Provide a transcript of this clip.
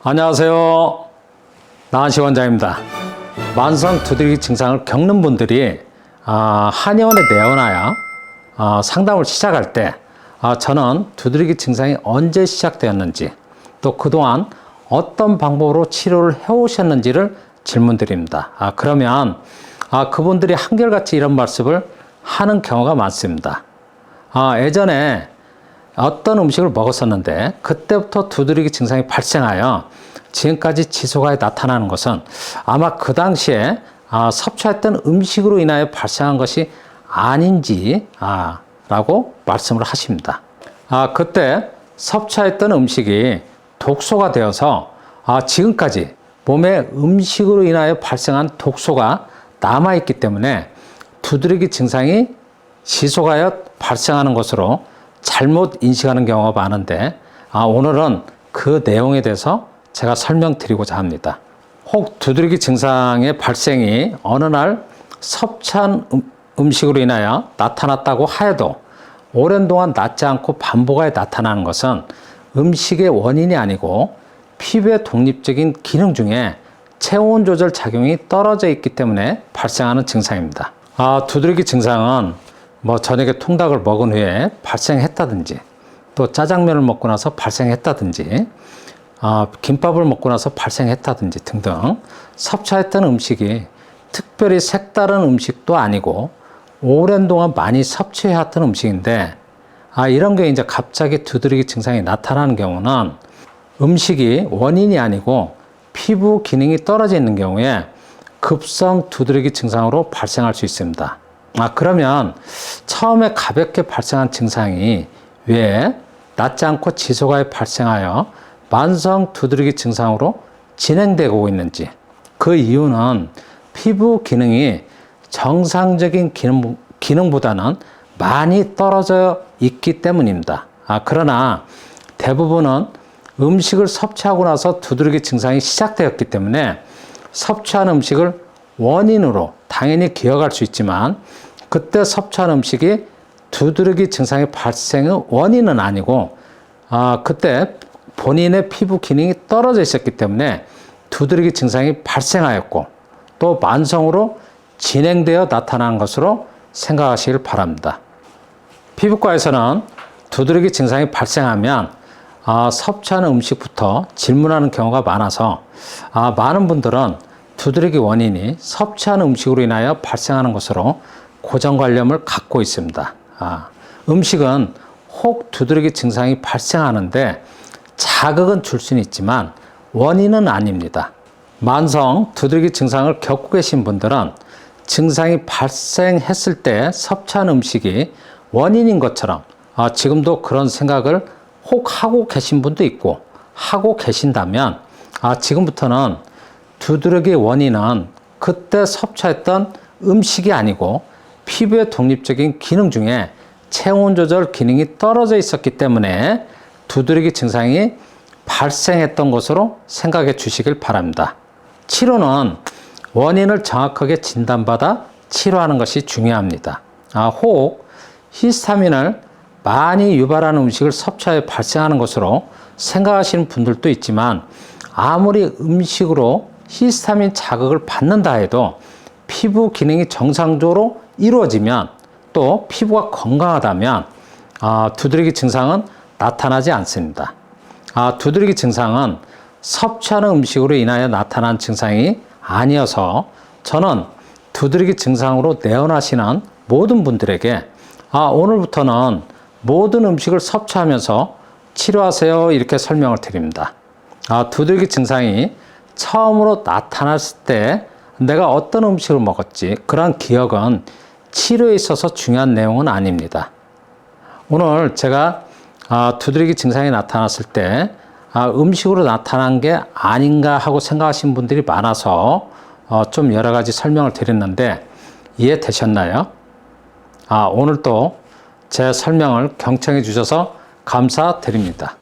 안녕하세요. 나한시 원장입니다. 만성 두드러기 증상을 겪는 분들이 한의원에 내원하여 상담을 시작할 때 저는 두드러기 증상이 언제 시작되었는지 또 그동안 어떤 방법으로 치료를 해오셨는지를 질문드립니다. 그러면 그분들이 한결같이 이런 말씀을 하는 경우가 많습니다. 예전에 어떤 음식을 먹었었는데 그때부터 두드러기 증상이 발생하여 지금까지 지속하여 나타나는 것은 아마 그 당시에 섭취했던 음식으로 인하여 발생한 것이 아닌지 라고 말씀을 하십니다. 그때 섭취했던 음식이 독소가 되어서 지금까지 몸에 음식으로 인하여 발생한 독소가 남아있기 때문에 두드러기 증상이 지속하여 발생하는 것으로 잘못 인식하는 경우가 많은데 오늘은 그 내용에 대해서 제가 설명드리고자 합니다. 혹 두드러기 증상의 발생이 어느 날 섭취한 음식으로 인하여 나타났다고 하여도 오랜 동안 낫지 않고 반복하여 나타나는 것은 음식의 원인이 아니고 피부의 독립적인 기능 중에 체온 조절 작용이 떨어져 있기 때문에 발생하는 증상입니다. 두드러기 증상은 저녁에 통닭을 먹은 후에 발생했다든지 또 짜장면을 먹고 나서 발생했다든지 김밥을 먹고 나서 발생했다든지 등등 섭취했던 음식이 특별히 색다른 음식도 아니고 오랜 동안 많이 섭취해왔던 음식인데 이런 게 이제 갑자기 두드러기 증상이 나타나는 경우는 음식이 원인이 아니고 피부 기능이 떨어져 있는 경우에 급성 두드러기 증상으로 발생할 수 있습니다. 그러면 처음에 가볍게 발생한 증상이 왜 낫지 않고 지속하여 발생하여 만성 두드러기 증상으로 진행되고 있는지, 그 이유는 피부 기능이 정상적인 기능보다는 많이 떨어져 있기 때문입니다. 그러나 대부분은 음식을 섭취하고 나서 두드러기 증상이 시작되었기 때문에 섭취한 음식을 원인으로 당연히 기억할 수 있지만 그때 섭취한 음식이 두드러기 증상의 발생의 원인은 아니고 그때 본인의 피부 기능이 떨어져 있었기 때문에 두드러기 증상이 발생하였고 또 만성으로 진행되어 나타난 것으로 생각하시길 바랍니다. 피부과에서는 두드러기 증상이 발생하면 섭취하는 음식부터 질문하는 경우가 많아서 많은 분들은 두드러기 원인이 섭취하는 음식으로 인하여 발생하는 것으로 고정관념을 갖고 있습니다. 음식은 혹 두드러기 증상이 발생하는데 자극은 줄 수는 있지만 원인은 아닙니다. 만성 두드러기 증상을 겪고 계신 분들은 증상이 발생했을 때 섭취한 음식이 원인인 것처럼 지금도 그런 생각을 혹 하고 계신 분도 있고 하고 계신다면 지금부터는 두드러기의 원인은 그때 섭취했던 음식이 아니고 피부의 독립적인 기능 중에 체온 조절 기능이 떨어져 있었기 때문에 두드러기 증상이 발생했던 것으로 생각해 주시길 바랍니다. 치료는 원인을 정확하게 진단받아 치료하는 것이 중요합니다. 혹 히스타민을 많이 유발하는 음식을 섭취하여 발생하는 것으로 생각하시는 분들도 있지만 아무리 음식으로 히스타민 자극을 받는다 해도 피부 기능이 정상적으로 이루어지면 또 피부가 건강하다면 두드러기 증상은 나타나지 않습니다. 두드러기 증상은 섭취하는 음식으로 인하여 나타난 증상이 아니어서 저는 두드러기 증상으로 내원하시는 모든 분들에게 오늘부터는 모든 음식을 섭취하면서 치료하세요 이렇게 설명을 드립니다. 두드러기 증상이 처음으로 나타났을 때 내가 어떤 음식을 먹었지 그런 기억은 치료에 있어서 중요한 내용은 아닙니다. 오늘 제가 두드러기 증상이 나타났을 때 음식으로 나타난 게 아닌가 하고 생각하시는 분들이 많아서 좀 여러 가지 설명을 드렸는데 이해되셨나요? 오늘 또 제 설명을 경청해 주셔서 감사드립니다.